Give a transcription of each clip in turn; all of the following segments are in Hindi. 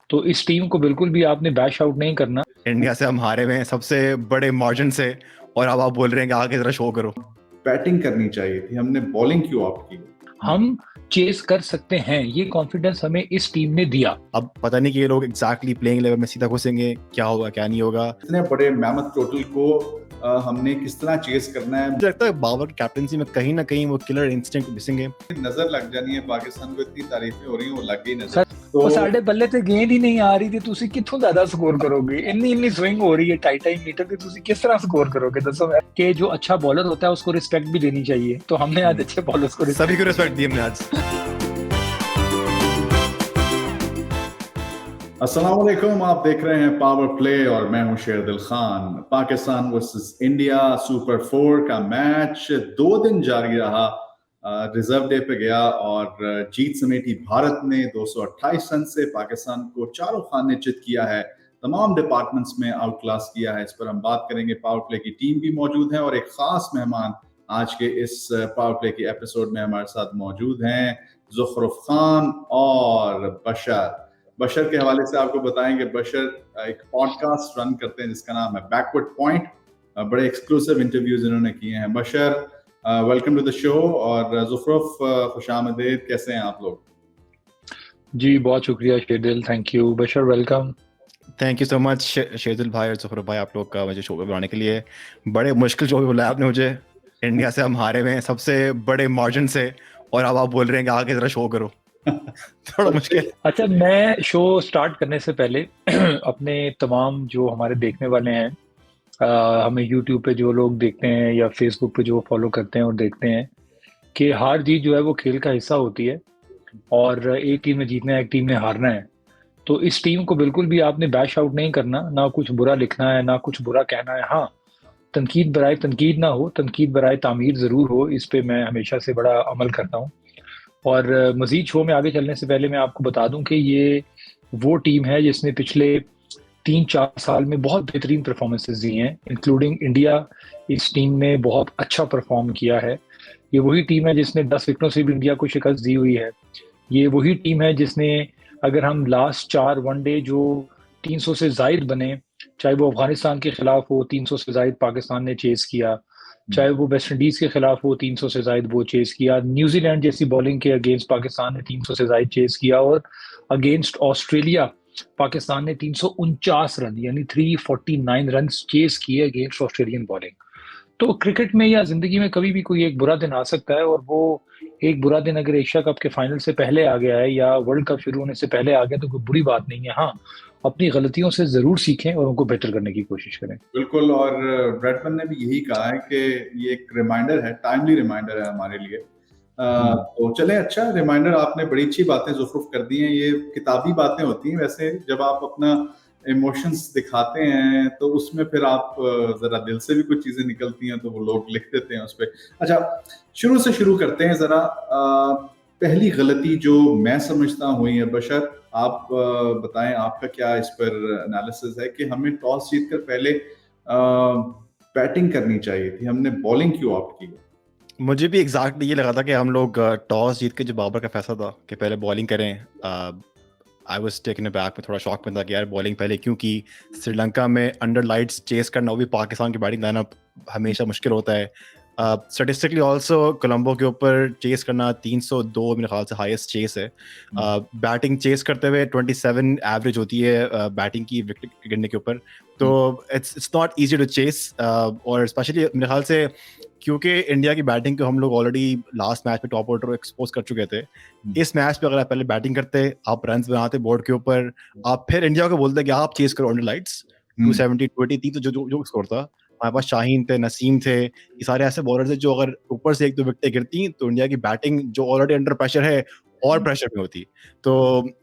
तो इस टीम को बिल्कुल भी आपने बैश आउट नहीं करना। इंडिया से हम हारे हुए हैं सबसे बड़े मार्जिन से, और अब आप बोल रहे हैं कि आगे जरा शो करो। बैटिंग करनी चाहिए थी, हमने बॉलिंग क्यों ऑप्ट की? हम चेस कर सकते हैं, ये कॉन्फिडेंस हमें इस टीम ने दिया। अब पता नहीं कि ये लोग एग्जैक्टली प्लेइंग लेवल में सीधा घुसेंगे, क्या होगा क्या नहीं होगा। इतने बड़े मैमथ टोटल को हमने किस तरह चेस करना है। मुझे लगता है बाबर की कैप्टनसी में कहीं ना कहीं वो किलर इंस्टिंक्ट मिसिंग है। नजर लग जानी है पाकिस्तान को, इतनी तारीफें हो रही हैं, वो लग गई नजर। तो साढ़े बल्ले ते गेंद ही नहीं आ रही थी, ਤੁਸੀਂ ਕਿੱਥੋਂ ਜ਼ਿਆਦਾ ਸਕੋਰ ਕਰੋਗੇ? ਇੰਨੀ स्विंग हो रही है 2.5 मीटर की, ਤੁਸੀਂ किस तरह स्कोर करोगे? दसो कि जो अच्छा बॉलर होता है उसको रिस्पेक्ट भी देनी चाहिए, तो हमने आज अच्छे बॉलर्स को सभी को रिस्पेक्ट दी हमने आज। अस्सलाम वालेकुम, आप देख रहे हैं पावर प्ले और मैं हूं Sherdil Khan. Pakistan versus India super 4 का मैच 2 दिन जारी रहा। रिजर्व डे पे गया और जीत समेटी भारत ने 228 रन से पाकिस्तान को चारों खाने चित किया है, तमाम डिपार्टमेंट्स में आउट क्लास किया है। इस पर हम बात करेंगे। पावर प्ले की टीम भी मौजूद है और एक खास मेहमान आज के इस पावर प्ले की एपिसोड में हमारे साथ मौजूद हैं, ज़ुखरुफ खान और बशर के हवाले से आपको बताएंगे। बशर एक पॉडकास्ट रन करते हैं जिसका नाम है बैकवर्ड पॉइंट। बड़े एक्सक्लूसिव इंटरव्यूज इन्होंने किए हैं। बशर, वेलकम टू द शो। और ज़ुखरुफ, खुशामदीद, कैसे हैं आप लोग? जी बहुत शुक्रिया शेरदिल, थैंक यू। बशर welcome. Thank you so much Sherdil भाई और ज़ुखरुफ भाई, आप लोग का मुझे शो पे बुलाने के लिए। बड़े मुश्किल शो पे बुलाया आपने मुझे। इंडिया से हम हारे हुए हैं सबसे बड़े मार्जिन से, और अब आप बोल रहे हैं कि आगे जरा शो करो। थोड़ा मुश्किल। अच्छा, मैं शो स्टार्ट करने से पहले अपने तमाम जो हमारे देखने वाले हैं, हमें यूट्यूब पे जो लोग देखते हैं या फेसबुक पे जो फॉलो करते हैं और देखते हैं, कि हार जीत जो है वो खेल का हिस्सा होती है और एक टीम ने जीतना है, एक टीम ने हारना है। तो इस टीम को बिल्कुल भी आपने बैश आउट नहीं करना, ना कुछ बुरा लिखना है, ना कुछ बुरा कहना है। हाँ, तनकीद बराए तनकीद ना हो, तनकीद बराए तामीर ज़रूर हो। इस पे मैं हमेशा से बड़ा अमल करता हूँ। और मज़ीद शो में आगे चलने से पहले मैं आपको बता दूं कि ये वो टीम है जिसने पिछले 3-4 साल में बहुत बेहतरीन परफॉर्मेंसेस दी हैं, इंक्लूडिंग इंडिया। इस टीम ने बहुत अच्छा परफॉर्म किया है। ये वही टीम है जिसने 10 विकेटों से भी इंडिया को शिकस्त दी हुई है। ये वही टीम है जिसने, अगर हम लास्ट 4 वनडे जो 300 से जायद बने, चाहे वो अफगानिस्तान के खिलाफ हो 300 से जायद पाकिस्तान ने चेस किया, चाहे वो वेस्ट इंडीज के खिलाफ हो 300 से जायद वो चेस किया, न्यूजीलैंड जैसी बॉलिंग के अगेंस्ट पाकिस्तान ने 300 से जायद चेस किया, और अगेंस्ट ऑस्ट्रेलिया पाकिस्तान ने 349 रन यानी 349 रन चेस किए अगेंस्ट ऑस्ट्रेलियन बॉलिंग। तो क्रिकेट में या जिंदगी में कभी भी कोई एक बुरा दिन आ सकता है, और वो एक बुरा दिन अगर एशिया कप के फाइनल से पहले आ गया है या वर्ल्ड कप शुरू होने से पहले आ गया तो कोई बुरी बात नहीं है। हाँ, अपनी गलतियों से जरूर सीखें और उनको बेहतर करने की कोशिश करें। बिल्कुल। और ब्रैडमैन ने भी यही कहा है कि ये एक रिमाइंडर है, टाइमली रिमाइंडर है हमारे लिए। तो चले, अच्छा रिमाइंडर, आपने बड़ी अच्छी बातें ज़ुखरुफ कर दी हैं। ये किताबी बातें होती हैं वैसे, जब आप अपना इमोशंस दिखाते हैं तो उसमें फिर आप जरा दिल से भी कुछ चीजें निकलती हैं तो वो लोग लिख देते हैं उस पर। अच्छा, शुरू से शुरू करते हैं जरा। पहली गलती जो मैं समझता हुई है, बशर आप बताएं आपका क्या इस पर एनालिसिस है कि हमें टॉस जीतकर पहले बैटिंग करनी चाहिए थी, हमने बॉलिंग क्यों ऑप्ट की? मुझे भी एग्जैक्टली ये लगा था कि हम लोग टॉस जीत के, जो बाबर का फैसला था कि पहले बॉलिंग करें, आई वाज टेकन अबैक, में थोड़ा शॉक में था कि यार बॉलिंग पहले क्यों की। श्रीलंका में अंडर लाइट्स चेस करना, वो भी पाकिस्तान की बैटिंग लाइनअप, हमेशा मुश्किल होता है। स्टेटिस्टिकली ऑल्सो कोलंबो के ऊपर चेस करना 302 मेरे ख्याल से हाईएस्ट चेस है। बैटिंग चेस करते हुए 27 एवरेज होती है बैटिंग की विकेट गिरने के ऊपर। तो it's not easy to chase, और स्पेशली मेरे ख्याल से क्योंकि इंडिया की बैटिंग को हम लोग ऑलरेडी लास्ट मैच में टॉप ऑर्डर एक्सपोज कर चुके थे। इस मैच पे अगर आप पहले बैटिंग करते, आप रन बनाते बोर्ड के ऊपर, आप फिर इंडिया को बोलते कि आप चेस करो अंडर लाइट्स 270 280, तो जो स्कोर था हमारे पास, शाहीन थे, नसीम थे, ये सारे ऐसे बॉलर थे जो अगर ऊपर से 1-2 विकेटें गिरती तो इंडिया की बैटिंग जो ऑलरेडी अंडर प्रेशर है और प्रेशर में होती। तो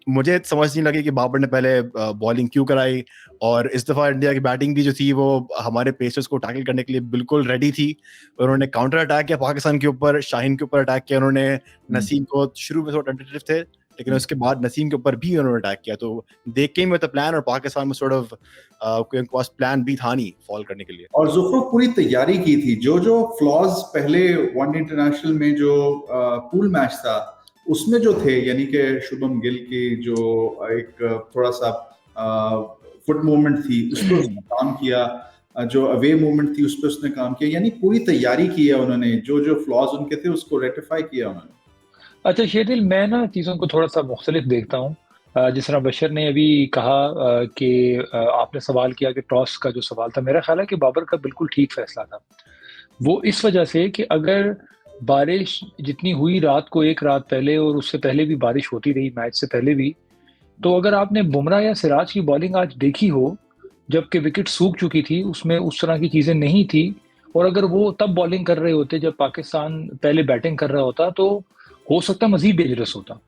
मुझे समझ नहीं लगी कि बाबर ने पहले बॉलिंग क्यों कराई। और इस दफ़ा इंडिया की बैटिंग भी जो थी वो हमारे पेसर्स को टैकल करने के लिए बिल्कुल रेडी थी। उन्होंने काउंटर अटैक किया पाकिस्तान के ऊपर, शाहीन के ऊपर अटैक किया उन्होंने। नसीम को शुरू में थोड़ा टेंटेटिव थे, लेकिन उसके बाद नसीम के ऊपर भी उन्होंने अटैक किया। तो दे केम विद अ प्लान, और पाकिस्तान में सॉर्ट ऑफ कोई उनके पास प्लान भी था नहीं फॉल करने के लिए। और ज़ुखरुफ पूरी तैयारी की थी। जो फ्लॉज पहले वन इंटरनेशनल में जो पूल मैच था उसमें जो थे, यानी कि शुभम गिल की जो एक थोड़ा सा फुट मूवमेंट थी उस पर उसने काम किया, जो अवे मूवमेंट थी उस पर उसने काम किया, यानी पूरी तैयारी की है उन्होंने, जो जो फ्लॉज उनके थे उसको रेक्टिफाई किया उन्होंने। अच्छा शेरदिल, मैं ना चीज़ों को थोड़ा सा मुख्तलिफ देखता हूँ। जिस तरह बशर ने अभी कहा कि आपने सवाल किया कि टॉस का जो सवाल था, मेरा ख्याल है कि बाबर का बिल्कुल ठीक फैसला था। वो इस वजह से कि अगर बारिश जितनी हुई रात को, एक रात पहले और उससे पहले भी बारिश होती रही मैच से पहले भी, तो अगर आपने बुमराह या सिराज की बॉलिंग आज देखी हो जबकि विकेट सूख चुकी थी, उसमें उस तरह की चीजें नहीं थी, और अगर वो तब बॉलिंग कर रहे होते जब पाकिस्तान पहले बैटिंग कर रहा होता, तो हो सकता मजीद डेंजरस होता।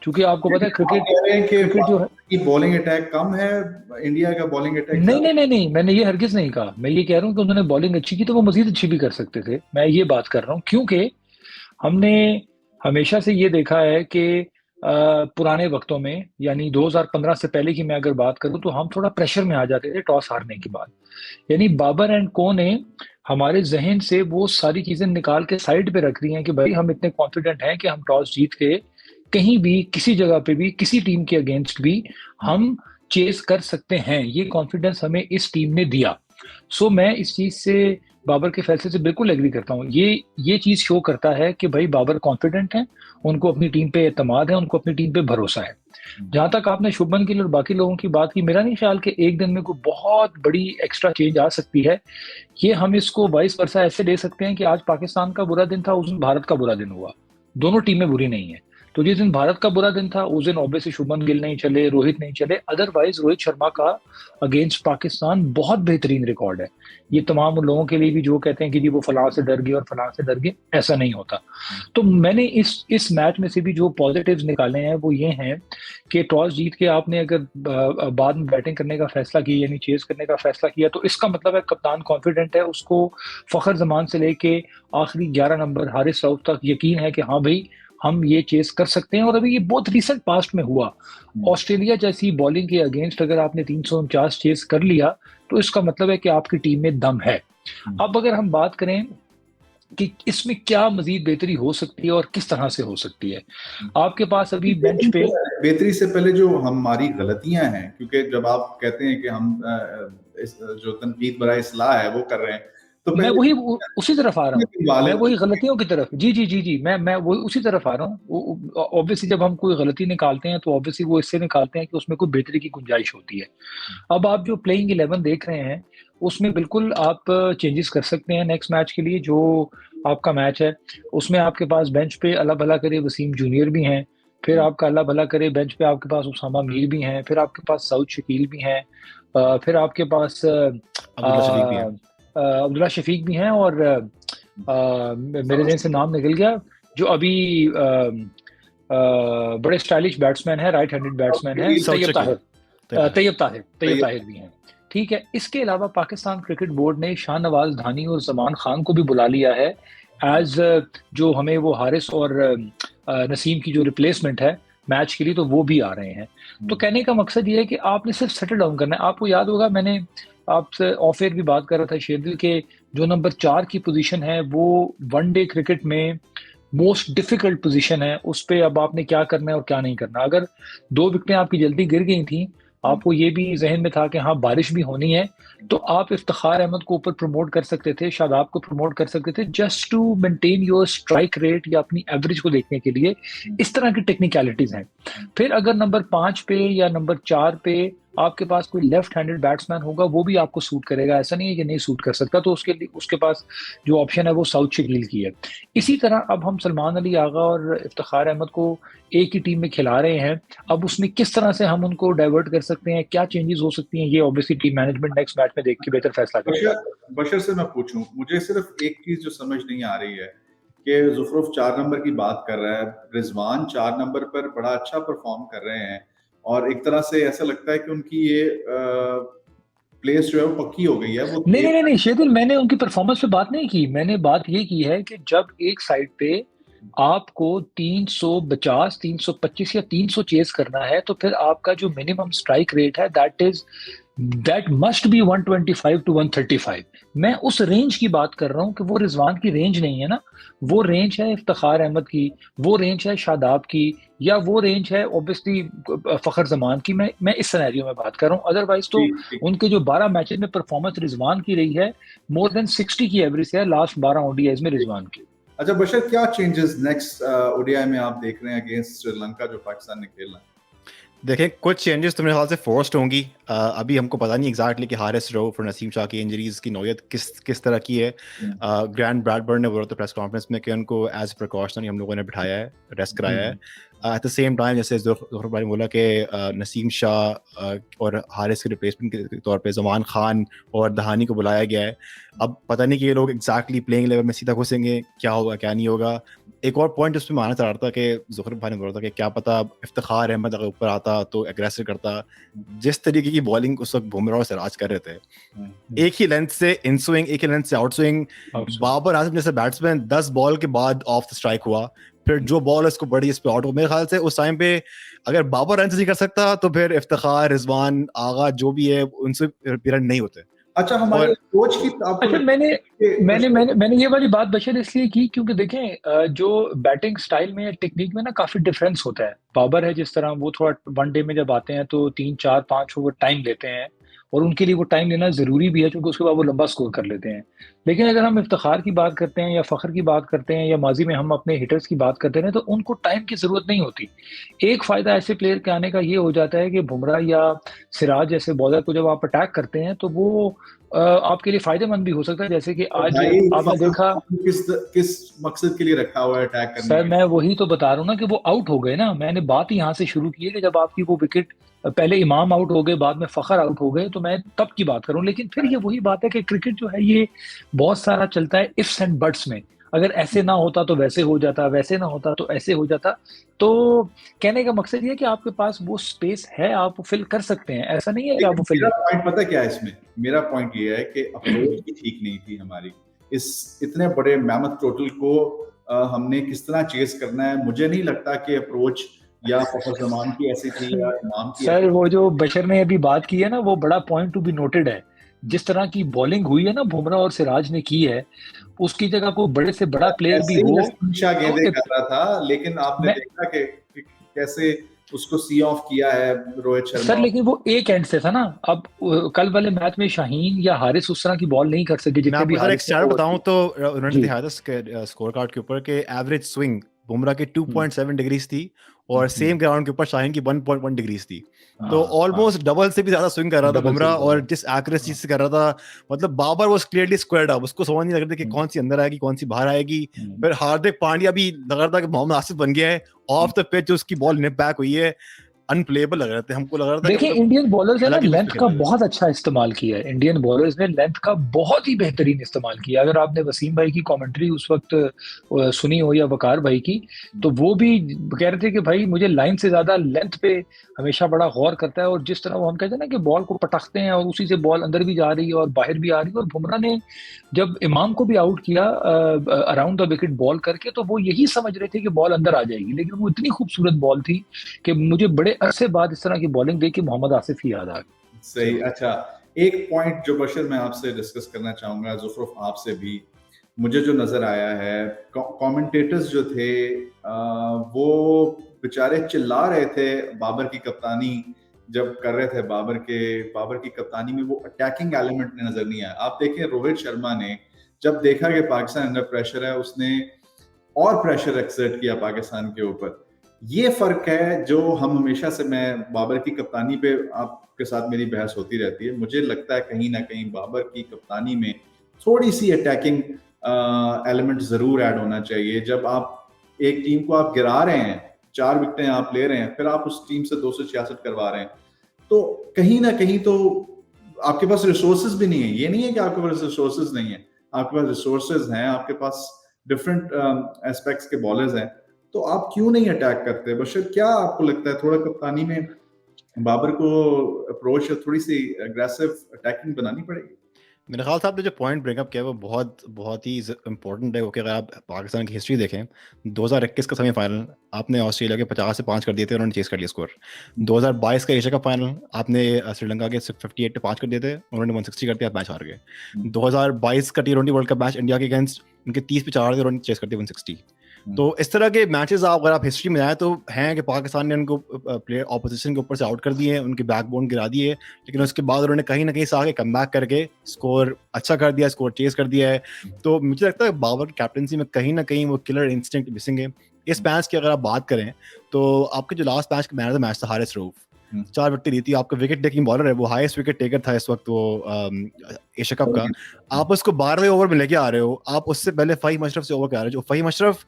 क्योंकि आपको पता है आप कह रहे हैं कि क्रिकेट जो है, की बॉलिंग अटैक कम है, इंडिया का बॉलिंग अटैक नहीं ज्यादा। नहीं नहीं नहीं, मैंने ये हरगिज नहीं कहा। मैं ये कह रहा हूँ कि उन्होंने बॉलिंग अच्छी की तो वो मजीद अच्छी भी कर सकते थे, मैं ये बात कर रहा हूँ। क्योंकि हमने हमेशा से ये देखा है कि पुराने वक्तों में, यानी 2015 से पहले की मैं अगर बात करूं, तो हम थोड़ा प्रेशर में आ जाते थे टॉस हारने के बाद। यानी बाबर एंड को ने हमारे जहन से वो सारी चीजें निकाल के साइड पे रख दी हैं कि भाई हम इतने कॉन्फिडेंट हैं कि हम टॉस जीत के कहीं भी, किसी जगह पे भी, किसी टीम के अगेंस्ट भी हम चेस कर सकते हैं। ये कॉन्फिडेंस हमें इस टीम ने दिया। सो मैं इस चीज से, बाबर के फैसले से बिल्कुल एग्री करता हूँ। ये चीज शो करता है कि भाई बाबर कॉन्फिडेंट है, उनको अपनी टीम पे एतमाद है, उनको अपनी टीम पे भरोसा है। जहां तक आपने शुभमन गिल और बाकी लोगों की बात की, मेरा नहीं ख्याल कि एक दिन में कोई बहुत बड़ी एक्स्ट्रा चेंज आ सकती है। ये हम इसको वाइस वर्सा ऐसे ले सकते हैं कि आज पाकिस्तान का बुरा दिन था, उस दिन भारत का बुरा दिन हुआ। दोनों टीमें बुरी नहीं है। तो जिस दिन भारत का बुरा दिन था उस दिन ऑब्वियसली शुभमन गिल नहीं चले, रोहित नहीं चले। अदरवाइज रोहित शर्मा का अगेंस्ट पाकिस्तान बहुत बेहतरीन रिकॉर्ड है। ये तमाम उन लोगों के लिए भी जो कहते हैं कि जी वो फलां से डर गए और फलां से डर गए, ऐसा नहीं होता। तो मैंने इस मैच में से भी जो पॉजिटिव्स निकाले हैं वो ये हैं कि टॉस जीत के आपने अगर बाद में बैटिंग करने का फैसला किया, यानी चेस करने का फैसला किया, तो इसका मतलब है कप्तान कॉन्फिडेंट है, उसको फखर जमान से लेके आखिरी 11 नंबर हारिस रऊफ तक यकीन है कि हाँ भाई हम ये चेस कर सकते हैं। और अभी ये बहुत रिसेंट पास्ट में हुआ। ऑस्ट्रेलिया जैसी बॉलिंग के अगेंस्ट अगर आपने 349 चेस कर लिया, तो इसका मतलब है कि आपकी टीम में दम है। अब अगर हम बात करें कि इसमें क्या मजीद बेहतरी हो सकती है और किस तरह से हो सकती है, आपके पास अभी बेंच पे बेहतरी से पहले जो हमारी गलतियां हैं, क्योंकि जब आप कहते हैं कि हम जो तनकीद बराए इस्लाह है वो कर रहे हैं, तो मैं वही उसी तरफ आ रहा हूँ, मैं वही वाले गलतियों की तरफ, जी जी जी जी, मैं वही उसी तरफ आ रहा हूँ। ऑब्वियसली जब हम कोई गलती निकालते हैं तो ऑब्वियसली वो इससे निकालते हैं कि उसमें कोई बेहतरी की गुंजाइश होती है। अब आप जो प्लेइंग 11 देख रहे हैं उसमें बिल्कुल आप चेंजेस कर सकते हैं नेक्स्ट मैच के लिए। जो आपका मैच है उसमें आपके पास बेंच पे अल्लाह भला करे वसीम जूनियर भी हैं, फिर आपका अल्लाह भला करे बेंच पे आपके पास उसामा मीर भी हैं, फिर आपके पास सऊद शकील भी हैं, फिर आपके पास अब्दुल्ला शफीक भी है। अब्दुल्ला शफीक भी हैं, और मेरे जहन से नाम निकल गया जो अभी बड़े स्टाइलिश बैट्समैन है, राइट हैंडेड बैट्समैन है, तैयब ताहिर भी हैं। ठीक है। इसके अलावा पाकिस्तान क्रिकेट बोर्ड ने शाहनवाज धानी और जमान खान को भी बुला लिया है एज जो हमें वो हारिस और नसीम की जो रिप्लेसमेंट है मैच के लिए, तो वो भी आ रहे हैं। तो कहने का मकसद ये है कि आपने सिर्फ सेटल डाउन करना है। आपको याद होगा मैंने आपसे ऑफ एयर भी बात कर रहा था शेरदिल के, जो नंबर 4 की पोजीशन है वो वनडे क्रिकेट में मोस्ट डिफिकल्ट पोजीशन है। उस पर अब आपने क्या करना है और क्या नहीं करना। अगर 2 विकेटें आपकी जल्दी गिर गई थी, आपको ये भी जहन में था कि हाँ बारिश भी होनी है, तो आप इफ्तिखार अहमद को ऊपर प्रमोट कर सकते थे, शादाब को प्रमोट कर सकते थे, just to maintain your strike rate या अपनी एवरेज को देखने के लिए। इस तरह की टेक्निकलिटीज हैं। फिर अगर नंबर 5 पे या नंबर 4 पे आपके पास कोई लेफ्ट हैंडेड बैट्समैन होगा, वो भी आपको सूट करेगा, ऐसा नहीं है कि नहीं सूट कर सकता। तो उसके पास जो ऑप्शन है वो सऊद शकील की है। इसी तरह अब हम सलमान अली आगा और इफ्तिखार अहमद को एक ही टीम में खिला रहे हैं। अब उसमें किस तरह से हम उनको डाइवर्ट कर सकते हैं, क्या चेंजेस हो सकती हैं, ये obviously team management next match में देख के बेहतर फैसला करेगा। बशर से मैं पूछूं, मुझे सिर्फ एक चीज जो समझ नहीं आ रही है कि जुफरुफ 4 नंबर की बात कर रहा है, रिजवान 4 नंबर पर बड़ा अच्छा परफॉर्म कर रहे हैं, और एक तरह से ऐसा लगता है कि उनकी ये प्लेस जो है वो पक्की हो गई है। वो नहीं शेदिल, मैंने उनकी परफॉर्मेंस पे बात नहीं की। मैंने बात ये की है कि जब एक साइड पे आपको 350, 325 या 300 चेस करना है, तो फिर आपका जो मिनिमम स्ट्राइक रेट है दैट मस्ट बी 125 टू 135। मैं उस रेंज की बात कर रहा हूं कि वो रिजवान की रेंज नहीं है ना, वो रेंज है इफ्तिखार अहमद की, वो रेंज है शादाब की, या वो रेंज है ऑब्वियसली फखर जमान की। मैं इस सिनेरियो में बात कर रहा हूँ। अदरवाइज तो ठीक ठीक। उनके जो 12 मैचेस में परफॉर्मेंस रिजवान की रही है, मोर देन 60 की एवरेज है लास्ट 12 ओडीआईज में रिजवान की। अच्छा बशर, क्या चेंजेस नेक्स्ट ओडीआई में आप देख रहे हैं अगेंस्ट श्रीलंका जो पाकिस्तान ने खेलना है? देखें, कुछ चेंजेस तो मेरे ख्याल से फोर्स्ड होंगी। अभी हमको पता नहीं एग्जैक्टली कि हारिस रऊफ और नसीम शाह की इंजरीज की नौयत किस तरह की है। ग्रैंड ब्रैडबर्न ने बोला था प्रेस कॉन्फ्रेंस में कि उनको एज प्रिकॉशनरी हम लोगों ने बिठाया है, रेस्ट कराया है। एट द सेम टाइम जैसे ज़ुहर भाई ने बोला कि नसीम शाह और हारिस के रिप्लेसमेंट के तौर पे ज़मान खान और दहानी को बुलाया गया है। अब पता नहीं कि ये लोग एग्जैक्टली प्लेइंग लेवल में सीधा घुसेंगे, क्या होगा क्या नहीं होगा। एक और पॉइंट जिसमें माना चाह रहा था कि ज़ुहर भाई ने बोला था कि क्या पता इफ्तिखार अहमद अगर ऊपर आता तो एग्रेसिव करता। जिस तरीके की बॉलिंग उस वक्त बुमराह और सिराज कर रहे थे, एक ही लेंथ से इन स्विंग, एक ही लेंथ से आउट स्विंग। बाबर आजम जैसे बैट्समैन 10 बॉल के बाद ऑफ द स्ट्राइक हुआ, फिर जो बॉल उसको बड़ी इस पे आउट हो। मेरे ख्याल से उस टाइम पे अगर बाबर रन नहीं कर सकता तो फिर इफ्तिखार, रिजवान, आगा जो भी है उनसे पीरियड नहीं होते। अच्छा, हमारे कोच की आपको अच्छा, मैंने ये वाली बात बशर इसलिए की क्योंकि देखें जो बैटिंग स्टाइल में टेक्निक में ना काफी डिफरेंस होता है। बाबर है जिस तरह, वो थोड़ा वनडे में जब आते हैं तो 3, 4, 5 ओवर टाइम लेते हैं, और उनके लिए वो टाइम लेना जरूरी भी है क्योंकि उसके बाद वो लंबा स्कोर कर लेते हैं। लेकिन अगर हम इफ्तिखार की बात करते हैं या फखर की बात करते हैं या माजी में हम अपने हिटर्स की बात करते हैं तो उनको टाइम की जरूरत नहीं होती। एक फायदा ऐसे प्लेयर के आने का ये हो जाता है कि बुमराह या सिराज जैसे बॉलर को जब आप अटैक करते हैं तो वो आपके लिए फायदेमंद भी हो सकता है। जैसे कि आज भाई आपने देखा, किस मकसद के लिए रखा हुआ है अटैक करने सर के मैं वही तो बता रहा हूँ ना कि वो आउट हो गए ना। मैंने बात ही यहाँ से शुरू की है कि जब आपकी वो विकेट, पहले इमाम आउट हो गए, बाद में फखर आउट हो गए, तो मैं तब की बात करूँ। लेकिन फिर ये वही बात है कि क्रिकेट जो है ये बहुत सारा चलता है इफ्स एंड बट्स में। अगर ऐसे ना होता तो वैसे हो जाता, वैसे ना होता तो ऐसे हो जाता। तो कहने का मकसद ये कि आपके पास वो स्पेस है, आप वो फिल कर सकते हैं, ऐसा नहीं है कि आप वो फिल मेरा पॉइंट पता क्या है इसमें? मेरा पॉइंट ये है कि अप्रोच भी ठीक नहीं थी हमारी। इस इतने बड़े मैमथ टोटल को हमने किस तरह चेस करना है, मुझे नहीं लगता कि अप्रोच या फखर जमान की ऐसी थी या इमाम की सर ऐसी। वो जो बशर ने अभी बात की है ना, वो बड़ा पॉइंट टू बी नोटेड है। जिस तरह की बॉलिंग हुई है ना बुमराह और सिराज ने की है, उसकी जगह कोई बड़े से बड़ा प्लेयर भी ऐसे ही हो नसीम शाह तो गेंदें कर रहा था, लेकिन आपने मैं देखा कि कैसे उसको सी ऑफ किया है रोहित सर, शर्मा। लेकिन वो एक एंड से था ना। अब कल वाले मैच में शाहीन या हारिस उस तरह की बॉल नहीं कर सके मैं जितने भी आपको सर एक हारिस ने स्टार ओवर बताऊं की। तो उन्होंने जी दिखाया था स्कोर कार्ड के ऊपर कि एवरेज स्विंग बुमराह की 2.7 डिग्रीज थी और सेम ग्राउंड के ऊपर शाहीन की 1.1 डिग्रीज थी। तो हाँ हाँ, ऑलमोस्ट डबल से भी ज्यादा स्विंग कर रहा था डबल से बुमराह, भी और ज्यादा। जिस एक्यूरेसी से कर रहा था, मतलब Babar was clearly squared up. उसको समझ नहीं लग रहा था कि कौन सी अंदर आएगी कौन सी बाहर आएगी। फिर हार्दिक पांड्या भी लग रहा था कि मोहम्मद आसिफ बन गया है ऑफ द पिच, उसकी बॉल निप बैक हुई है। अनप्लेएबल लग रहे थे, हमको लग रहा था कि देखिए, मतलब इंडियन बॉलर्स ने ना अलग ही पिच लेंथ पे खेल का रहे थे। बहुत अच्छा इस्तेमाल किया है। इंडियन बॉलर्स ने लेंथ का बहुत ही बेहतरीन इस्तेमाल किया। अगर आपने वसीम भाई की कमेंट्री उस वक्त सुनी हो या वकार भाई की, तो वो भी कह रहे थे कि भाई मुझे लाइन से ज्यादा लेंथ पे हमेशा बड़ा गौर करता है। और जिस तरह वो हम कहते हैं ना कि बॉल को पटकते हैं और उसी से बॉल अंदर भी जा रही है और बाहर भी आ रही है। और बुमराह ने जब इमाम को भी आउट किया अराउंड द विकेट बॉल करके, तो वो यही समझ रहे थे कि बॉल अंदर आ जाएगी, लेकिन वो इतनी खूबसूरत बॉल थी कि मुझे बड़े अरसे बाद इस तरह की बॉलिंग देख के मोहम्मद आसिफ ही याद आ गई। सही। अच्छा, एक पॉइंट जो बशर मैं आपसे डिस्कस करना चाहूंगा, जुफर आपसे भी, मुझे जो नजर आया है, कमेंटेटर्स जो थे वो बेचारे चिल्ला रहे थे बाबर की कप्तानी जब कर रहे थे। बाबर की कप्तानी में वो अटैकिंग एलिमेंट नजर नहीं आया। आप देखें रोहित शर्मा ने जब देखा कि पाकिस्तान अंडर प्रेशर है, उसने और प्रेशर एक्सर्ट किया पाकिस्तान के ऊपर। ये फर्क है जो हम हमेशा से, मैं बाबर की कप्तानी पे आपके साथ मेरी बहस होती रहती है, मुझे लगता है कहीं ना कहीं बाबर की कप्तानी में थोड़ी सी अटैकिंग एलिमेंट जरूर ऐड होना चाहिए। जब आप एक टीम को आप गिरा रहे हैं, 4 विकेटें आप ले रहे हैं, फिर आप उस टीम से 266 करवा रहे हैं, तो कहीं ना कहीं तो आपके पास रिसोर्सेज भी नहीं है। ये नहीं है कि आपके पास रिसोर्सेज नहीं है, आपके पास रिसोर्सेज हैं, आपके पास डिफरेंट एस्पेक्ट्स के बॉलर्स हैं, तो आप क्यों नहीं अटैक करते? बशर, क्या आपको लगता है थोड़ा कप्तानी में बाबर को अप्रोच थोड़ी सी अग्रेसिव अटैकिंग बनानी पड़ेगी? मेरे ख्याल से आपने जो पॉइंट ब्रिंग अप किया वो बहुत ही इंपॉर्टेंट है, क्योंकि अगर आप पाकिस्तान की हिस्ट्री देखें, 2021 का सेमीफाइनल आपने ऑस्ट्रेलिया के 50 से 5 कर दिए थे, उन्होंने चेस कर लिया स्कोर। 2022 का एशिया कप फाइनल आपने श्रीलंका के 58 पे 5 कर दिए थे, उन्होंने 160 कर दिया, मैच हार गए। 2022 का T20 world cup match India के अगेंस्ट उनके 30 पे 4 थे, उन्होंने चेस कर दिया 160। तो इस तरह के मैचेस अगर आप हिस्ट्री में आए तो हैं कि पाकिस्तान ने उनको प्लेयर ऑपोजिशन के ऊपर से आउट कर दिए, उनके बैकबोन गिरा दिए, लेकिन उसके बाद उन्होंने कहीं ना कहीं से आगे कमबैक करके स्कोर अच्छा कर दिया, स्कोर चेस कर दिया है। तो मुझे लगता है बाबर की कैप्टनसी में कहीं ना कहीं वो किलर इंस्टिंक्ट मिसिंग है। इस मैच की अगर आप बात करें तो आपके जो लास्ट मैच का मैच था हारिस रऊफ, 4 विकेट ली थी, आपका विकेट टेकिंग बॉलर है, वो हाईएस्ट विकेट टेकर था इस वक्त वो एशिया कप का। आप उसको 12वें ओवर में लेके आ रहे हो, आप उससे पहले फ़हीम अशरफ से ओवर कर आ रहे हो। जो फ़हीम अशरफ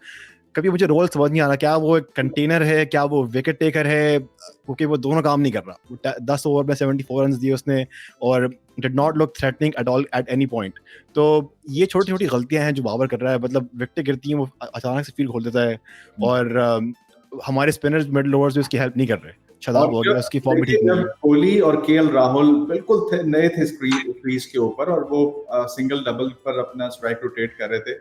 कभी मुझे रोल समझ नहीं आ रहा, क्या वो एक कंटेनर है, क्या वो विकेट टेकर है, क्योंकि वो दोनों काम नहीं कर रहा। 10 ओवर में 74 रन दिए उसने और did not look threatening at all at any point. तो ये छोटी छोटी गलतियां हैं जो बाबर कर रहा है, मतलब विकेटें गिरती हैं वो अचानक से फील्ड खोल देता है, और हमारे स्पिनर्स मिडल ओवर्स भी उसकी हेल्प नहीं कर रहे। शादाब हो गया, उसकी फॉर्म भी ठीक नहीं है। कोहली और केएल राहुल बिल्कुल नए थे क्रीज के ऊपर, और वो सिंगल डबल पर अपना स्ट्राइक रोटेट कर रहे थे,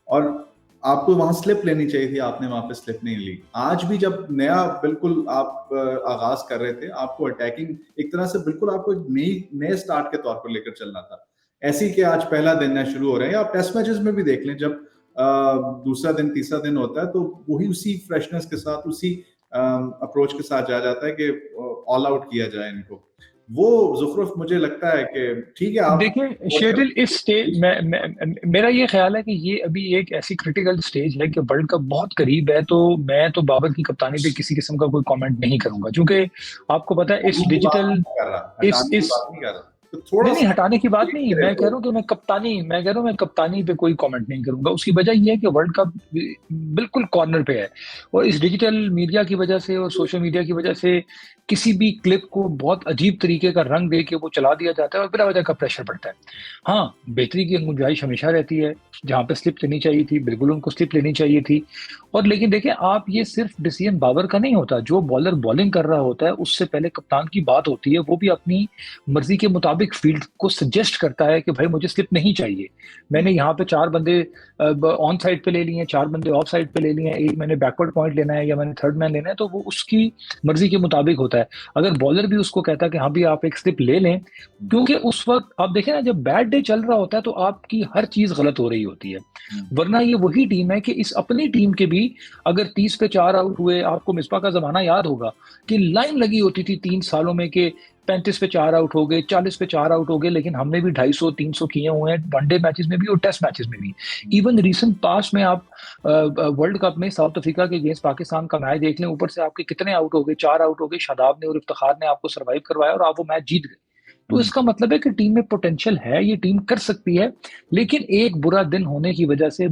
और आपको वहां स्लिप लेनी चाहिए थी, आपने वहां पे स्लिप नहीं ली। आज भी जब नया बिल्कुल आप आगाज कर रहे थे, आपको अटैकिंग एक तरह से बिल्कुल आपको नए स्टार्ट के तौर पर लेकर चलना था। ऐसी कि आज पहला दिन है, शुरू हो रहे हैं। आप टेस्ट मैचेस में भी देख लें, जब दूसरा दिन तीसरा दिन होता है तो वही उसी फ्रेशनेस के साथ, उसी अप्रोच के साथ जाया जाता है कि ऑल आउट किया जाए इनको। वो ज़ुखरुफ मुझे लगता है कि ठीक है। आप देखिए शेरिल, इस स्टेज मेरा ये ख्याल है कि ये अभी एक ऐसी क्रिटिकल स्टेज है कि वर्ल्ड कप बहुत करीब है, तो मैं तो बाबर की कप्तानी पे किसी किस्म का कोई कमेंट नहीं करूंगा, क्योंकि आपको पता है इस डिजिटल नहीं हटाने की बात नहीं, मैं कह रहा हूँ कि मैं कप्तानी पे कोई कमेंट नहीं करूंगा। उसकी वजह ये है कि वर्ल्ड कप बिल्कुल कॉर्नर पे है, और इस डिजिटल मीडिया की वजह से और सोशल मीडिया की वजह से किसी भी क्लिप को बहुत अजीब तरीके का रंग दे के वो चला दिया जाता है और बिना वजह का प्रेशर पड़ता है। हाँ, बेहतरी की गुंजाइश हमेशा रहती है, जहाँ पे स्लिप लेनी चाहिए थी बिल्कुल उनको स्लिप लेनी चाहिए थी। और लेकिन देखिए, आप ये सिर्फ डिसीजन बाबर का नहीं होता, जो बॉलर बॉलिंग कर रहा होता है उससे पहले कप्तान की बात होती है, वो भी अपनी मर्जी के मुताबिक फील्ड को सजेस्ट करता है कि भाई मुझे स्लिप नहीं चाहिए, मैंने यहाँ पे 4 बंदे ऑन साइड पे ले लिए हैं, 4 बंदे ऑफ साइड पे ले लिए हैं, एक मैंने बैकवर्ड पॉइंट लेना है या मैंने थर्ड मैन लेना है, तो वो उसकी मर्जी के मुताबिक होता है। अगर बॉलर भी उसको कहता है कि हाँ भी आप एक स्लिप ले लें, क्योंकि उस वक्त आप देखें ना, जब बैड डे चल रहा होता है तो आपकी हर चीज गलत हो रही होती है। वरना ये वही टीम है कि इस अपनी टीम के भी अगर 30 पे 4 आउट हुए, आपको मिसबा का जमाना याद होगा कि लाइन लगी होती थी 3 सालों में कि 35 पे 4 आउट हो गए, 40 पे 4 आउट हो गए, लेकिन हमने भी 250-300 किए हुए हैं वनडे मैचेस में भी और टेस्ट मैचेस में भी। इवन रिसेंट पास्ट में आप वर्ल्ड कप में साउथ अफ्रीका के अगेंस्ट पाकिस्तान का मैच देख लें, ऊपर से आपके कितने आउट हो गए, 4 आउट हो गए, शादाब ने और इफ्तिखार ने आपको सर्वाइव करवाया और आप वो मैच जीत गए। तो इसका मतलब है कि टीम में पोटेंशियल है, ये टीम कर सकती है, लेकिन एक बुरा दिन होने की वजह से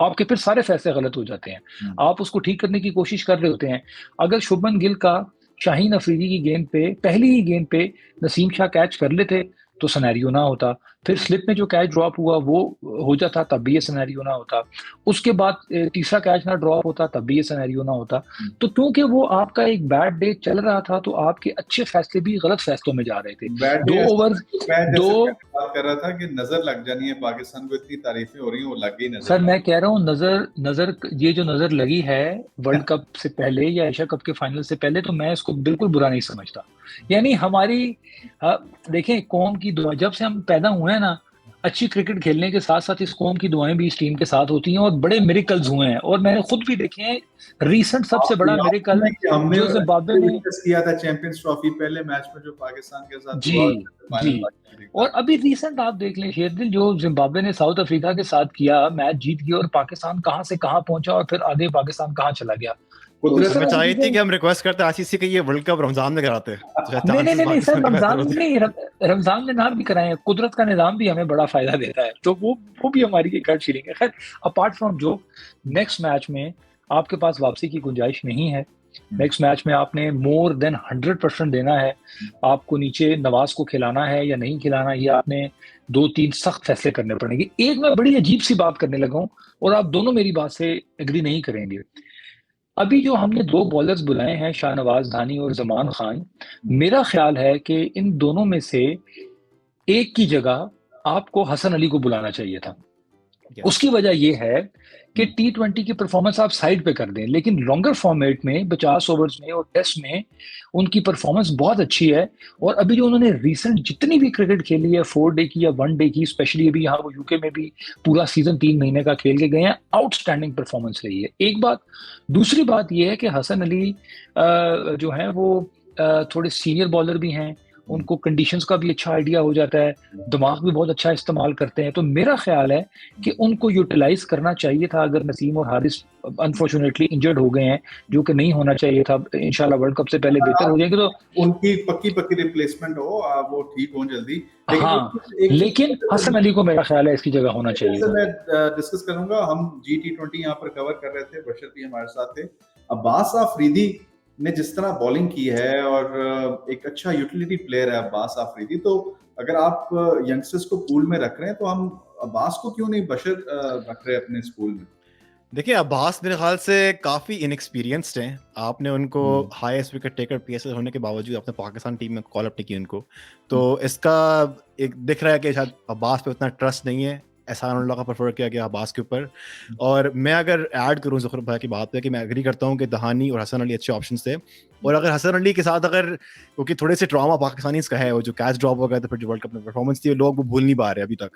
आपके फिर सारे फैसले गलत हो जाते हैं। आप उसको ठीक करने की कोशिश कर रहे होते हैं। अगर शुभमन गिल का शाहीन अफरीदी की गेंद पे, पहली ही गेंद पे नसीम शाह कैच कर लेते तो सिनेरियो ना होता, फिर स्लिप में जो कैच ड्रॉप हुआ वो हो जाता तब भी ये सिनेरियो ना होता, उसके बाद तीसरा कैच ना ड्रॉप होता तब भी ये सिनेरियो ना होता। तो क्योंकि वो आपका एक बैड डे चल रहा था तो आपके अच्छे फैसले भी गलत फैसलों में जा रहे थे। 2 ओवर बात कर रहा था कि नजर लग जानी है पाकिस्तान को, इतनी तारीफें हो रही हैं, वो लग गई नजर। सर मैं कह रहा हूँ नजर ये जो नजर लगी है वर्ल्ड कप से पहले या एशिया कप के फाइनल से पहले, तो मैं इसको बिल्कुल बुरा नहीं समझता। यानी हमारी देखें कौम की दुआ, जब से हम पैदा हुए हैं ना, अच्छी क्रिकेट खेलने के साथ साथ इस कौम की दुआएं भी इस टीम के साथ होती हैं और बड़े मिरेकल्स हुए हैं, और मैंने खुद भी देखे हैं। रीसेंट सबसे बड़ा मिरेकल जो जिम्बाब्वे ने किया था चैंपियंस ट्रॉफी पहले मैच में जो पाकिस्तान के साथ जी, और अभी रीसेंट आप देख लें शेरदिल, जो जिम्बाब्वे ने साउथ अफ्रीका के साथ किया, मैच जीत गया और पाकिस्तान कहां से कहां पहुंचा और फिर आगे पाकिस्तान कहां चला गया। कुदरत में चाहिए थी कि हम रिक्वेस्ट करते आईसीसी के ये वर्ल्ड कप रमजान में कराते। नहीं सर, रमजान में नहीं, रमजान में ना भी कराएं, कुदरत का निजाम भी हमें बड़ा फायदा देता है, तो वो भी हमारी एक गट फीलिंग है। खैर, अपार्ट फ्रॉम जो नेक्स्ट मैच में आपके पास वापसी की गुंजाइश नहीं है, नेक्स्ट मैच में आपने मोर देन 100% देना है, आपको नीचे नवाज को खिलाना है या नहीं खिलाना, ये आपने 2-3 सख्त फैसले करने पड़ेंगे। एक मैं बड़ी अजीब सी बात करने लगा हूं और आप दोनों मेरी बात से एग्री नहीं करेंगे। अभी जो हमने 2 बॉलर्स बुलाए हैं, शाहनवाज धानी और जमान खान, मेरा ख्याल है कि इन दोनों में से एक की जगह आपको हसन अली को बुलाना चाहिए था। Yes. उसकी वजह यह है कि T20 की परफॉर्मेंस आप साइड पे कर दें, लेकिन लॉन्गर फॉर्मेट में 50 ओवर्स में और टेस्ट में उनकी परफॉर्मेंस बहुत अच्छी है। और अभी जो उन्होंने रिसेंट जितनी भी क्रिकेट खेली है, 4 डे की या 1 डे की, स्पेशली अभी यहाँ वो यूके में भी पूरा सीजन 3 महीने का खेल के गए हैं, आउटस्टैंडिंग परफॉर्मेंस रही है। एक बात। दूसरी बात यह है कि हसन अली जो है वो थोड़े सीनियर बॉलर भी हैं, उनको कंडीशंस का भी अच्छा आइडिया हो जाता है, दिमाग भी बहुत अच्छा इस्तेमाल करते हैं। तो मेरा ख्याल है कि उनको यूटिलाइज करना चाहिए था। अगर नसीम और हारिस अनफॉर्चुनेटली इंजर्ड हो गए हैं, जो कि नहीं होना चाहिए था, इंशाल्लाह वर्ल्ड कप से पहले बेहतर हो जाएंगे, तो उनकी पक्की रिप्लेसमेंट हो, वो ठीक हो जल्दी। हाँ, लेकिन हसन अली को मेरा ख्याल है इसकी जगह होना चाहिए था। मैं डिस्कस करूंगा। हम G20 यहाँ पर कवर कर रहे थे, बशर भी हमारे साथ थे। अब्बास आफरीदी ने जिस तरह बॉलिंग की है, और एक अच्छा यूटिलिटी प्लेयर है अब्बास आफरीदी, तो अगर आप यंगस्टर्स को पूल में रख रहे हैं तो हम अब्बास को क्यों नहीं बशर रख रहे अपने स्कूल में? देखिए, अब्बास मेरे ख्याल से काफ़ी इनएक्सपीरियंस्ड हैं। आपने उनको हाईएस्ट विकेट टेकर पीएसएल होने के बावजूद अपने पाकिस्तान टीम में कॉल अप नहीं किया उनको, तो इसका एक दिख रहा है कि शायद अब्बास पे उतना ट्रस्ट नहीं है। एहसानुल्लाह का प्रेफर किया गया अब्बास के ऊपर। और मैं अगर ऐड करूं ज़ुखर भाई की बात पे कि मैं एग्री करता हूं कि दहानी और हसन अली अच्छे ऑप्शंस थे। और अगर हसन अली के साथ अगर, क्योंकि थोड़े से ड्रामा पाकिस्तानी का है, वो जो कैच ड्रॉप हो गया था फिर जो वर्ल्ड कप में परफॉर्मेंस थी, लोग वो भूल नहीं पा रहे अभी तक,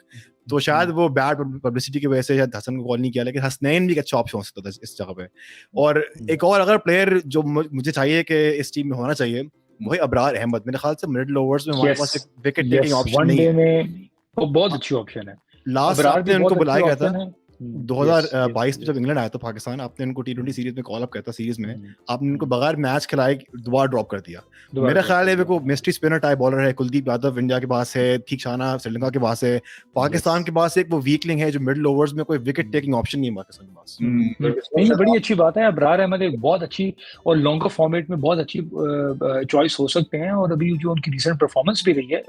तो शायद वो बैड पब्लिसिटी की वजह से शायद हसन को कॉल नहीं किया, लेकिन हसनैन भी एक अच्छा ऑप्शन हो सकता था इस जगह पे। और एक और अगर प्लेयर जो मुझे चाहिए कि इस टीम में होना चाहिए, वही अबरार अहमद। मेरे ख्याल से मिडिल ओवर्स में हमारे पास एक विकेट टेकिंग ऑप्शन नहीं है, में वो बहुत अच्छी ऑप्शन है। लास्ट आपने उनको बुलाया गया था 2022 में जब इंग्लैंड आया था पाकिस्तान, आपने उनको T20 सीरीज में कॉल अप किया था। सीरीज में आपने उनको बगैर मैच खिलाए दोबारा ड्रॉप कर दिया। मेरा ख्याल है वो मिस्ट्री स्पिनर टाइप बॉलर है। कुलदीप यादव इंडिया के पास है, थीक्षाना श्रीलंका के पास है, पाकिस्तान के पास एक वो वीकलिंग है जो मिडिल ओवर्स में कोई विकेट टेकिंग ऑप्शन नहीं है पाकिस्तान के पास। ये बड़ी अच्छी बात है। अबरार अहमद एक बहुत अच्छी और लॉन्गर फॉर्मेट में बहुत अच्छी चॉइस हो सकते हैं। और अभी जो उनकी रिसेंट परफॉर्मेंस भी रही है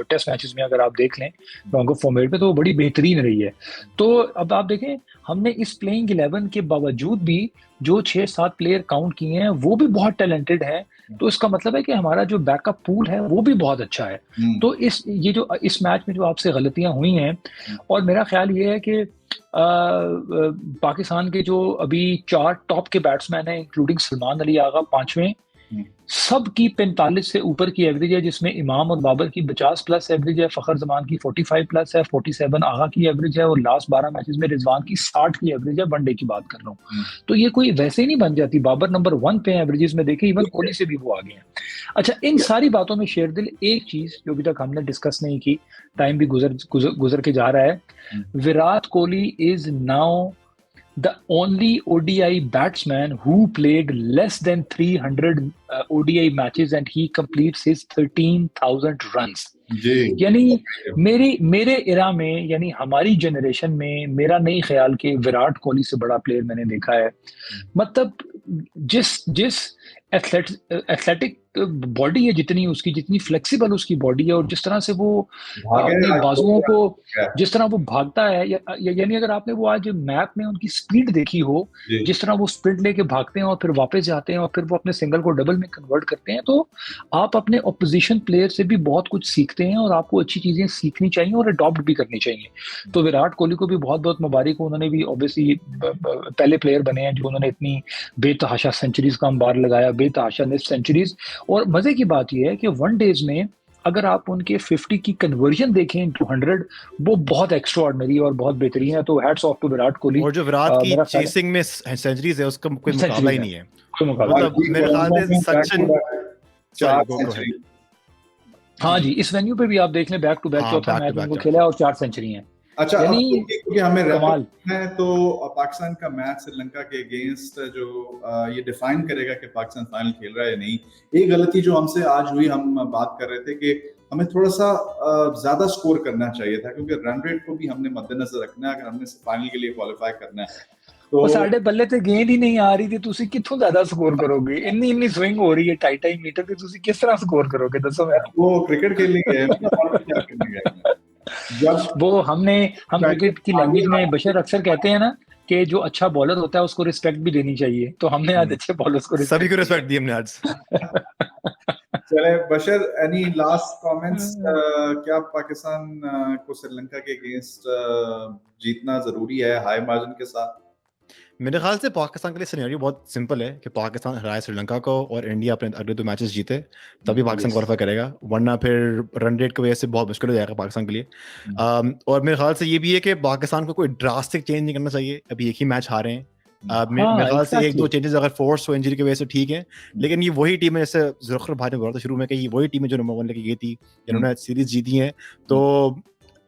टेस्ट मैचेस में, अगर आप देख लें लॉन्गर फॉर्मेट में, तो वो बड़ी बेहतरीन रही है। तो अब आप देखें, हमने इस प्लेइंग 11 के बावजूद भी जो 6-7 प्लेयर काउंट किए हैं वो भी बहुत टैलेंटेड हैं। तो इसका मतलब है कि हमारा जो बैकअप पूल है वो भी बहुत अच्छा है। तो इस मैच में जो आपसे गलतियां हुई हैं, और मेरा ख्याल ये है कि पाकिस्तान के जो अभी 4 टॉप के बैट्समैन हैं, इंक्लूडिंग सलमान अली आगा 5वें, सब की 45 से ऊपर की एवरेज है, जिसमें इमाम और बाबर की 50 प्लस एवरेज है, फखर जमान की 45 प्लस है, 47 आगा की एवरेज है, और लास्ट 12 मैचेस में रिजवान की 60 की एवरेज है। वनडे की बात कर रहा हूँ, तो ये कोई वैसे ही नहीं बन जाती। बाबर नंबर 1 पे एवरेजेस में देखे, इवन कोहली से भी वो आगे हैं। अच्छा, इन सारी बातों में शेरदिल एक चीज जो अभी तक हमने डिस्कस नहीं की, टाइम भी गुजर के जा रहा है, Virat Kohli is now the only ODI batsman who played less than 300 ODI matches and he completes his 13,000 runs. यानी मेरे इरा में, यानी हमारी जनरेशन में, मेरा नहीं ख्याल कि विराट कोहली से बड़ा प्लेयर मैंने देखा है। मतलब जिस एथलेटिक बॉडी है, जितनी फ्लेक्सिबल उसकी बॉडी है, और जिस तरह से वो अपने बाजुओं को, जिस तरह वो भागता है, यानी अगर आपने वो आज मैप में उनकी स्पीड देखी हो, जिस तरह वो स्प्रिंट लेके भागते हैं और फिर वापस जाते हैं और फिर वो अपने सिंगल को डबल में कन्वर्ट करते हैं, तो आप अपने ऑपोजिशन प्लेयर से भी बहुत कुछ सीखते हैं और आपको अच्छी चीजें सीखनी चाहिए और अडॉप्ट भी करनी चाहिए। तो विराट कोहली को भी बहुत बहुत मुबारक हो। उन्होंने भी ऑब्वियसली पहले प्लेयर बने हैं जो उन्होंने इतनी बेतहाशा सेंचुरीज का अंबार लगाया, बेतहाशा निफ्ट सेंचुरीज। और मजे की बात यह है कि वनडेज में अगर आप उनके 50 की कन्वर्जन देखें इनटू 100, वो बहुत एक्स्ट्राऑर्डिनरी और बहुत बेहतरीन है। तो hats off to Virat Kohli. और जो विराट की चेसिंग में सेंचुरीज है उसका कोई मुकाबला ही नहीं है। मतलब मेरे ख्याल से सचिन, हाँ जी, इस वेन्यू पे भी आप देख लें, बैक टू बैक चौथा मैच उनको खेला और 4 सेंचुरी हैं। अच्छा, क्योंकि हमें कमाल है, तो पाकिस्तान का मैच श्रीलंका के अगेंस्ट जो ये डिफाइन करेगा कि पाकिस्तान फाइनल खेल रहा है या नहीं। एक गलती जो हमसे आज हुई, हम बात कर रहे थे कि हमें थोड़ा सा ज्यादा स्कोर करना चाहिए था, क्योंकि रन रेट को भी हमने मद्देनजर रखना है अगर हमने फाइनल के लिए क्वालिफाई करना है। तो साढ़े बल्ले ते गेंद ही नहीं आ रही थी, तुसी कित्थों ज्यादा स्कोर करोगे? इन्नी स्विंग हो रही है 2.5 मीटर की, तुसी किस तरह स्कोर करोगे? दसो मैं। वो क्रिकेट खेलने गए वो हम क्रिकेट की लैंग्वेज में बशर अक्सर कहते हैं ना कि जो अच्छा बॉलर होता है उसको रिस्पेक्ट भी देनी चाहिए। तो हमने आज अच्छे बॉलर्स को सभी को रिस्पेक्ट दी हमने आज। चले बशर, एनी लास्ट कमेंट्स? क्या पाकिस्तान को श्रीलंका के अगेंस्ट जीतना जरूरी है हाई मार्जिन के साथ? मेरे ख्याल से पाकिस्तान के लिए सिनेरियो बहुत सिंपल है कि पाकिस्तान हराए श्रीलंका को और इंडिया अपने अगले 2 मैचेस जीते, तभी पाकिस्तान क्वालिफाई करेगा, वरना फिर रन रेट की वजह से बहुत मुश्किल हो जाएगा पाकिस्तान के लिए। और मेरे ख्याल से ये भी है कि पाकिस्तान को कोई ड्रास्टिक चेंज नहीं करना चाहिए, अभी एक ही मैच हारे हैं। मेरे ख्याल से 1-2 चेंजेस अगर फोर्स हो इंजरी की वजह से ठीक है, लेकिन ये वही टीम है, जैसे जुल्फिकार भाई ने बोला था शुरू में कि ये वही टीम है जो नंबर 1 लेके गई थी, जिन्होंने सीरीज जीती है, तो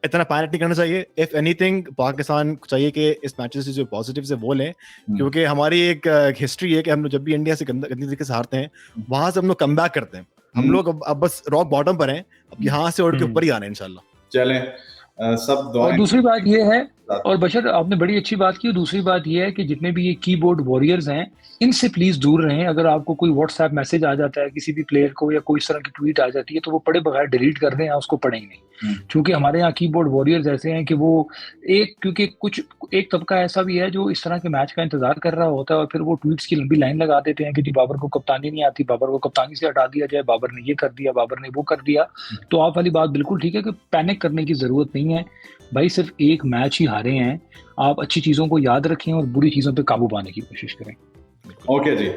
इतना पैनिक नहीं करना चाहिए। इफ एनीथिंग पाकिस्तान को चाहिए कि इस मैचेस से जो पॉजिटिव है वो लें, क्योंकि हमारी एक हिस्ट्री है कि हम लोग जब भी इंडिया से गंदी तरीके से हारते हैं, वहां से हम लोग कम बैक करते हैं। हम लोग अब बस रॉक बॉटम पर हैं, अब यहाँ से उड़ के ऊपर ही आना है इंशाल्लाह। चलें, सब दुआएं। और दूसरी बात ये है, और बशर आपने बड़ी अच्छी बात की, दूसरी बात ये है कि जितने भी ये कीबोर्ड वॉरियर्स हैं, इनसे प्लीज दूर रहें। अगर आपको कोई व्हाट्सएप मैसेज आ जाता है किसी भी प्लेयर को या कोई इस तरह की ट्वीट आ जाती है, तो वो पढ़े बगैर डिलीट कर दें या उसको पढ़ें ही नहीं। क्योंकि हमारे यहाँ कीबोर्ड वॉरियर्स ऐसे हैं कि वो क्योंकि एक तबका ऐसा भी है जो इस तरह के मैच का इंतजार कर रहा होता है, और फिर वो ट्वीट्स की लंबी लाइन लगा देते हैं कि जी बाबर को कप्तानी नहीं आती, बाबर को कप्तानी से हटा दिया जाए, बाबर ने ये कर दिया, बाबर ने वो कर दिया। तो आप वाली बात बिल्कुल ठीक है कि पैनिक करने की जरूरत नहीं है भाई, सिर्फ एक मैच ही हारे हैं। आप अच्छी चीजों को याद रखें और बुरी चीजों पे काबू पाने की कोशिश करें। ओके जी,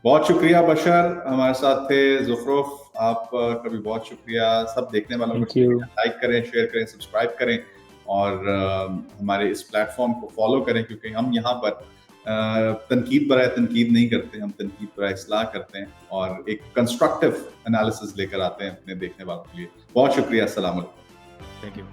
बहुत शुक्रिया बशर, हमारे साथ थे ज़ुफ़रुफ़, आपका भी बहुत शुक्रिया। सब देखने वालों को लाइक करें, शेयर करें, सब्सक्राइब करें और हमारे इस प्लेटफॉर्म को फॉलो करें, क्योंकि हम यहाँ पर तनकीद बराए तनकीद नहीं करते, हम तनकीद बराए इस्लाह करते हैं और एक कंस्ट्रक्टिव एनालिसिस लेकर आते हैं अपने देखने वालों के लिए। बहुत शुक्रिया, अस्सलाम वालेकुम। Thank you.